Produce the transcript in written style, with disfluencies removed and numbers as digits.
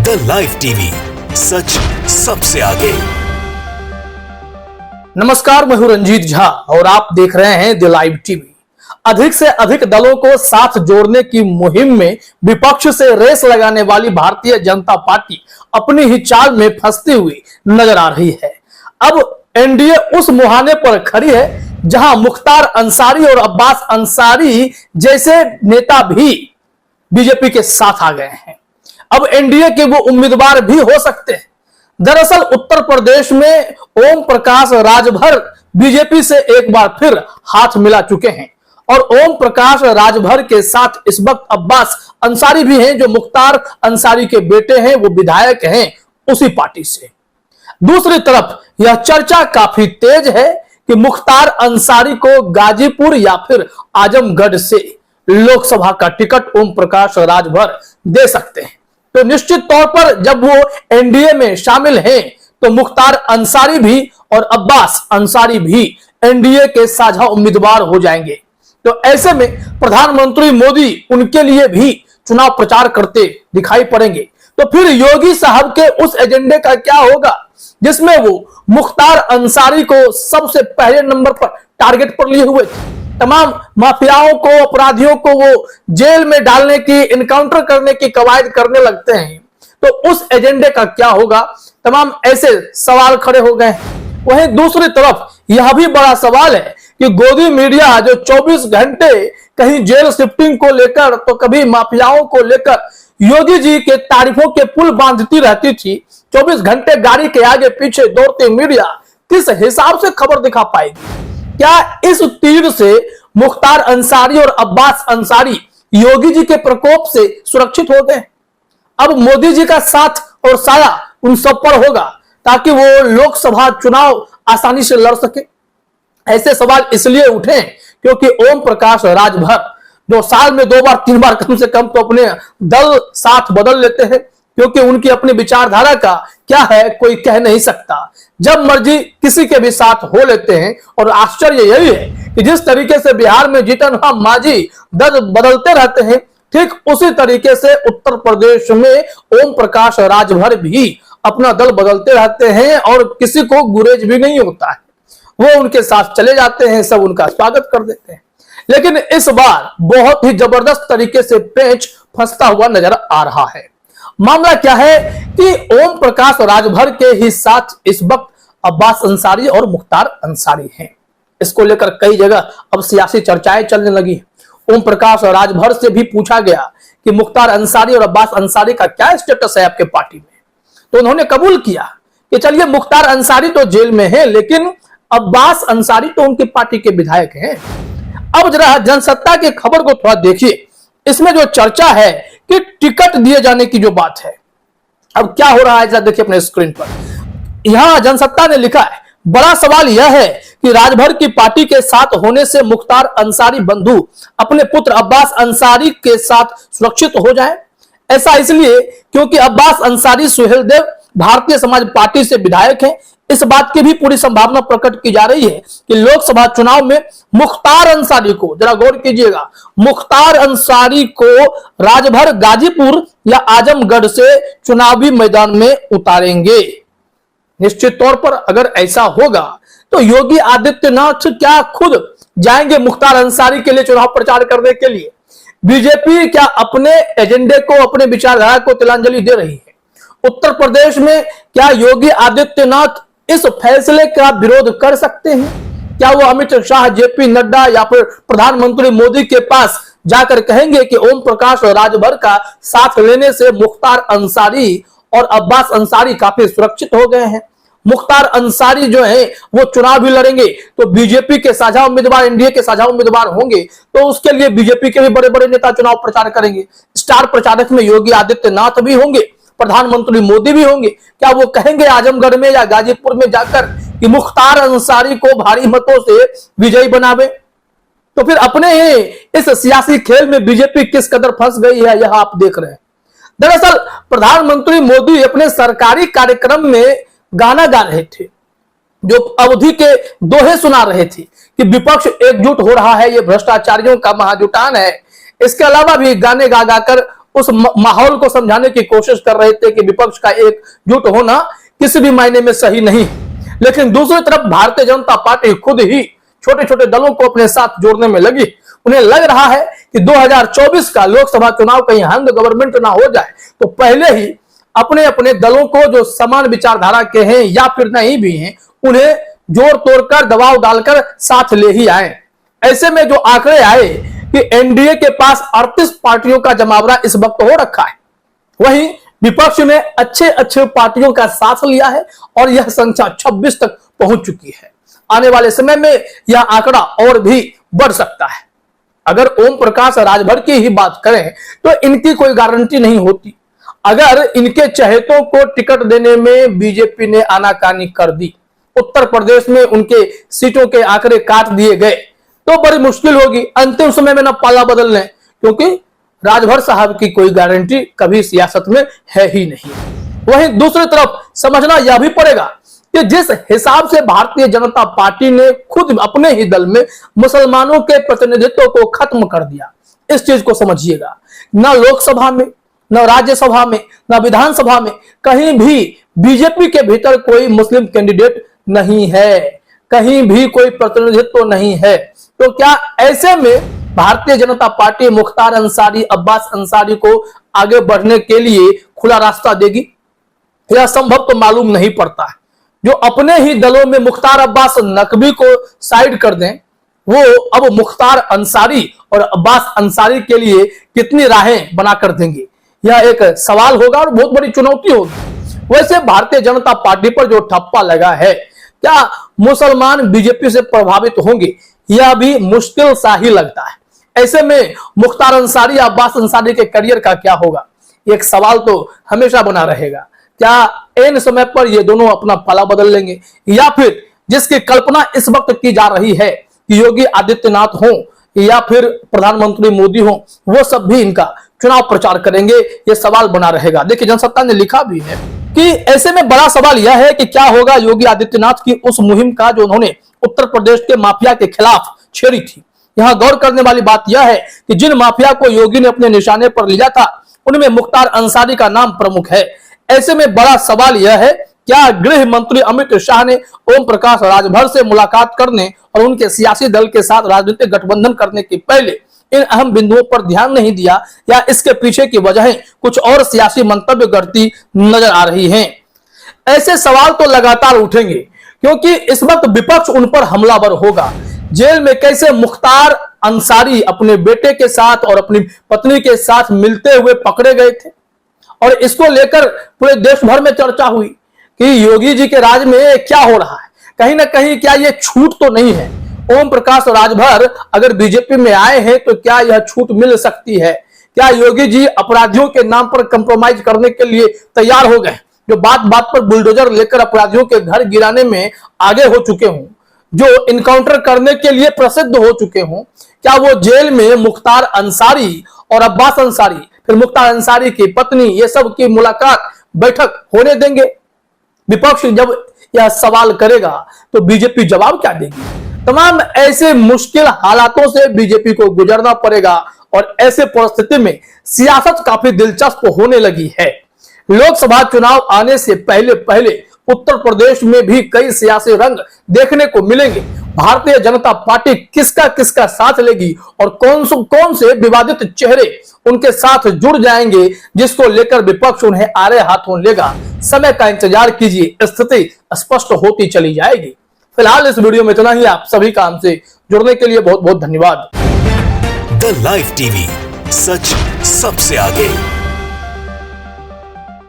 The live TV, सच सबसे आगे। नमस्कार, मैं हूं रंजीत झा और आप देख रहे हैं द लाइव टीवी। अधिक से अधिक दलों को साथ जोड़ने की मुहिम में विपक्ष से रेस लगाने वाली भारतीय जनता पार्टी अपनी ही चाल में फंसती हुई नजर आ रही है। अब एनडीए उस मुहाने पर खड़ी है जहां मुख्तार अंसारी और अब्बास अंसारी जैसे नेता भी बीजेपी के साथ आ गए हैं। अब एनडीए के वो उम्मीदवार भी हो सकते हैं। दरअसल उत्तर प्रदेश में ओम प्रकाश राजभर बीजेपी से एक बार फिर हाथ मिला चुके हैं और ओम प्रकाश राजभर के साथ इस वक्त अब्बास अंसारी भी हैं, जो मुख्तार अंसारी के बेटे हैं, वो विधायक हैं उसी पार्टी से। दूसरी तरफ यह चर्चा काफी तेज है कि मुख्तार अंसारी को गाजीपुर या फिर आजमगढ़ से लोकसभा का टिकट ओम प्रकाश राजभर दे सकते हैं। तो निश्चित तौर पर जब वो एनडीए में शामिल हैं तो मुख्तार अंसारी भी और अब्बास अंसारी भी एनडीए के साझा उम्मीदवार हो जाएंगे। तो ऐसे में प्रधानमंत्री मोदी उनके लिए भी चुनाव प्रचार करते दिखाई पड़ेंगे। तो फिर योगी साहब के उस एजेंडे का क्या होगा जिसमें वो मुख्तार अंसारी को सबसे पहले नंबर पर टारगेट पर लिए हुए थे। तमाम माफियाओं को, अपराधियों को वो जेल में डालने की, इनकाउंटर करने की कवायद करने लगते हैं। तो उस एजेंडे का क्या होगा, तमाम ऐसे सवाल खड़े हो गए हैं। वहीं दूसरी तरफ यह भी बड़ा सवाल है कि गोदी मीडिया जो 24 घंटे कहीं जेल शिफ्टिंग को लेकर तो कभी माफियाओं को लेकर योगी जी के तारीफों के पुल बांधती रहती थी, 24 घंटे गाड़ी के आगे पीछे दौड़ती मीडिया किस हिसाब से खबर दिखा पाएगी? क्या इस तीर से मुख्तार अंसारी और अब्बास अंसारी योगी जी के प्रकोप से सुरक्षित हो गए? अब मोदी जी का साथ और साया उन सब पर होगा ताकि वो लोकसभा चुनाव आसानी से लड़ सके। ऐसे सवाल इसलिए उठे क्योंकि ओम प्रकाश राजभर जो साल में 2 बार 3 बार कम से कम तो अपने दल साथ बदल लेते हैं, क्योंकि उनकी अपनी विचारधारा का क्या है कोई कह नहीं सकता। जब मर्जी किसी के भी साथ हो लेते हैं और आश्चर्य यही है कि जिस तरीके से बिहार में जीतन राम मांझी दल बदलते रहते हैं, ठीक उसी तरीके से उत्तर प्रदेश में ओम प्रकाश राजभर भी अपना दल बदलते रहते हैं और किसी को गुरेज भी नहीं होता है। वो उनके साथ चले जाते हैं, सब उनका स्वागत कर देते हैं। लेकिन इस बार बहुत ही जबरदस्त तरीके से पेच फंसता हुआ नजर आ रहा है। मामला क्या है कि ओम प्रकाश राजभर के ही साथ इस वक्त अब्बास अंसारी और मुख्तार अंसारी हैं। इसको लेकर कई जगह अब सियासी चर्चाएं चलने लगी। ओम प्रकाश राजभर से भी पूछा गया कि मुख्तार अंसारी और अब्बास अंसारी का क्या स्टेटस है आपके पार्टी में, तो उन्होंने कबूल किया कि चलिए मुख्तार अंसारी तो जेल में है लेकिन अब्बास अंसारी तो उनकी पार्टी के विधायक हैं। अब जरा जनसत्ता की खबर को थोड़ा देखिए। इसमें जो चर्चा है कि टिकट दिए जाने की जो बात है, अब क्या हो रहा है जरा देखिए अपने स्क्रीन पर। यहां जनसत्ता ने लिखा है, बड़ा सवाल यह है कि राजभर की पार्टी के साथ होने से मुख्तार अंसारी बंधु अपने पुत्र अब्बास अंसारी के साथ सुरक्षित हो जाएं। ऐसा इसलिए क्योंकि अब्बास अंसारी सुहेलदेव भारतीय समाज पार्टी से विधायक हैं। इस बात की भी पूरी संभावना प्रकट की जा रही है कि लोकसभा चुनाव में मुख्तार अंसारी को, जरा गौर कीजिएगा, मुख्तार अंसारी को राजभर गाजीपुर या आजमगढ़ से चुनावी मैदान में उतारेंगे। निश्चित तौर पर अगर ऐसा होगा तो योगी आदित्यनाथ क्या खुद जाएंगे मुख्तार अंसारी के लिए चुनाव प्रचार करने के लिए? बीजेपी क्या अपने एजेंडे को, अपने विचारधारा को तिलांजलि दे रही है? उत्तर प्रदेश में क्या योगी आदित्यनाथ इस फैसले का विरोध कर सकते हैं? क्या वो अमित शाह, जेपी नड्डा या फिर प्रधानमंत्री मोदी के पास जाकर कहेंगे कि ओम प्रकाश राजभर का साथ लेने से मुख्तार अंसारी और अब्बास अंसारी काफी सुरक्षित हो गए हैं? मुख्तार अंसारी जो है वो चुनाव भी लड़ेंगे तो बीजेपी के साझा उम्मीदवार, एनडीए के साझा उम्मीदवार होंगे, तो उसके लिए बीजेपी के भी बड़े बड़े नेता चुनाव प्रचार करेंगे। स्टार प्रचारक में योगी आदित्यनाथ भी होंगे, प्रधानमंत्री मोदी भी होंगे। क्या वो कहेंगे आजमगढ़ में या गाजीपुर में जाकर कि मुख्तार अंसारी को भारी मतों से विजयी बनावे? तो फिर अपने इस सियासी खेल में बीजेपी किस कदर फंस गई है यह आप देख रहे हैं। दरअसल प्रधानमंत्री मोदी अपने सरकारी कार्यक्रम में गाना गा रहे थे, जो अवधि के दोहे सुना रहे थे कि विपक्ष एकजुट हो रहा है, ये भ्रष्टाचारियों का महाजुटान है। इसके अलावा भी गाने गा गाकर उस माहौल को समझाने की कोशिश कर रहे थे कि विपक्ष का एकजुट होना किसी भी मायने में सही नहीं। लेकिन दूसरी तरफ भारतीय जनता पार्टी खुद ही छोटे छोटे दलों को अपने साथ जोड़ने में लगी। उन्हें लग रहा है कि 2024 का लोकसभा चुनाव कहीं हैंड गवर्नमेंट ना हो जाए तो पहले ही अपने अपने दलों को जो समान विचारधारा के हैं या फिर नहीं भी हैं, उन्हें जोर तोड़कर दबाव डालकर साथ ले ही आए। ऐसे में जो आंकड़े आए कि एनडीए के पास 38 पार्टियों का जमावड़ा इस वक्त हो रखा है, वहीं विपक्ष ने अच्छे अच्छे पार्टियों का साथ लिया है और यह संख्या 26 तक पहुंच चुकी है। आने वाले समय में यह आंकड़ा और भी बढ़ सकता है। अगर ओम प्रकाश राजभर की ही बात करें तो इनकी कोई गारंटी नहीं होती। अगर इनके चहेतों को टिकट देने में बीजेपी ने आनाकानी कर दी, उत्तर प्रदेश में उनके सीटों के आंकड़े काट दिए गए, तो बड़ी मुश्किल होगी अंतिम समय में ना पाला बदल लें, क्योंकि राजभर साहब की कोई गारंटी कभी सियासत में है ही नहीं। वहीं दूसरी तरफ समझना यह भी पड़ेगा कि जिस हिसाब से भारतीय जनता पार्टी ने खुद अपने ही दल में मुसलमानों के प्रतिनिधित्व को खत्म कर दिया, इस चीज को समझिएगा। न लोकसभा में, न राज्यसभा में, न विधानसभा में कहीं भी बीजेपी के भीतर कोई मुस्लिम कैंडिडेट नहीं है, कहीं भी कोई प्रतिनिधित्व नहीं है। तो क्या ऐसे में भारतीय जनता पार्टी मुख्तार अंसारी, अब्बास अंसारी को आगे बढ़ने के लिए खुला रास्ता देगी? यह संभव तो मालूम नहीं पड़ता है। जो अपने ही दलों में मुख्तार अब्बास नकवी को साइड कर दें, वो अब मुख्तार अंसारी और अब्बास अंसारी के लिए कितनी राहें बनाकर देंगे, यह एक सवाल होगा और बहुत बड़ी चुनौती होगी। वैसे भारतीय जनता पार्टी पर जो ठप्पा लगा है, क्या मुसलमान बीजेपी से प्रभावित होंगे, यह भी मुश्किल सा ही लगता है। ऐसे में मुख्तार अंसारी, अब्बास अंसारी के करियर का क्या होगा, एक सवाल तो हमेशा बना रहेगा। क्या इन समय पर ये दोनों अपना पाला बदल लेंगे, या फिर जिसकी कल्पना इस वक्त की जा रही है कि योगी आदित्यनाथ हो या फिर प्रधानमंत्री मोदी हो, वो सब भी इनका चुनाव प्रचार करेंगे, ये सवाल बना रहेगा। देखिए, जनसत्ता ने लिखा भी है कि ऐसे में बड़ा सवाल यह है कि क्या होगा योगी आदित्यनाथ की उस मुहिम का जो उन्होंने उत्तर प्रदेश के माफिया के खिलाफ छेड़ी थी। यहां गौर करने वाली बात यह है कि जिन माफिया को योगी ने अपने निशाने पर लिया था, उनमें मुख्तार अंसारी का नाम प्रमुख है। ऐसे में बड़ा सवाल यह है, क्या गृह मंत्री अमित शाह ने ओम प्रकाश राजभर से मुलाकात करने और उनके सियासी दल के साथ राजनीतिक गठबंधन करने के पहले इन अहम बिंदुओं पर ध्यान नहीं दिया, या इसके पीछे की वजहें कुछ और सियासी मंतव्य करती नजर आ रही हैं? ऐसे सवाल तो लगातार उठेंगे, क्योंकि इस वक्त विपक्ष उन पर हमलावर होगा। जेल में कैसे मुख्तार अंसारी अपने बेटे के साथ और अपनी पत्नी के साथ मिलते हुए पकड़े गए थे, और इसको लेकर पूरे देश भर में चर्चा हुई कि योगी जी के राज में क्या हो रहा है। कहीं ना कहीं क्या ये छूट तो नहीं है? ओम प्रकाश राजभर अगर बीजेपी में आए हैं तो क्या यह छूट मिल सकती है? क्या योगी जी अपराधियों के नाम पर कंप्रोमाइज करने के लिए तैयार हो गए, जो बात बात पर बुलडोजर लेकर अपराधियों के घर गिराने में आगे हो चुके हों, जो इनकाउंटर करने के लिए प्रसिद्ध हो चुके हों? क्या वो जेल में मुख्तार अंसारी और अब्बास अंसारी, फिर मुख्तार अंसारी की पत्नी, ये सब की मुलाकात, बैठक होने देंगे? विपक्ष जब यह सवाल करेगा तो बीजेपी जवाब क्या देगी? तमाम ऐसे मुश्किल हालातों से बीजेपी को गुजरना पड़ेगा, और ऐसे परिस्थिति में सियासत काफी दिलचस्प होने लगी है। लोकसभा चुनाव आने से पहले पहले उत्तर प्रदेश में भी कई सियासी रंग देखने को मिलेंगे। भारतीय जनता पार्टी किसका किसका साथ लेगी और कौन से विवादित चेहरे उनके साथ जुड़ जाएंगे, जिसको लेकर विपक्ष उन्हें आड़े हाथों लेगा, समय का इंतजार कीजिए, स्थिति स्पष्ट होती चली जाएगी। फिलहाल इस वीडियो में इतना ही। आप सभी का हमसे जुड़ने के लिए बहुत बहुत धन्यवाद। द लाइव टीवी, सच सबसे आगे।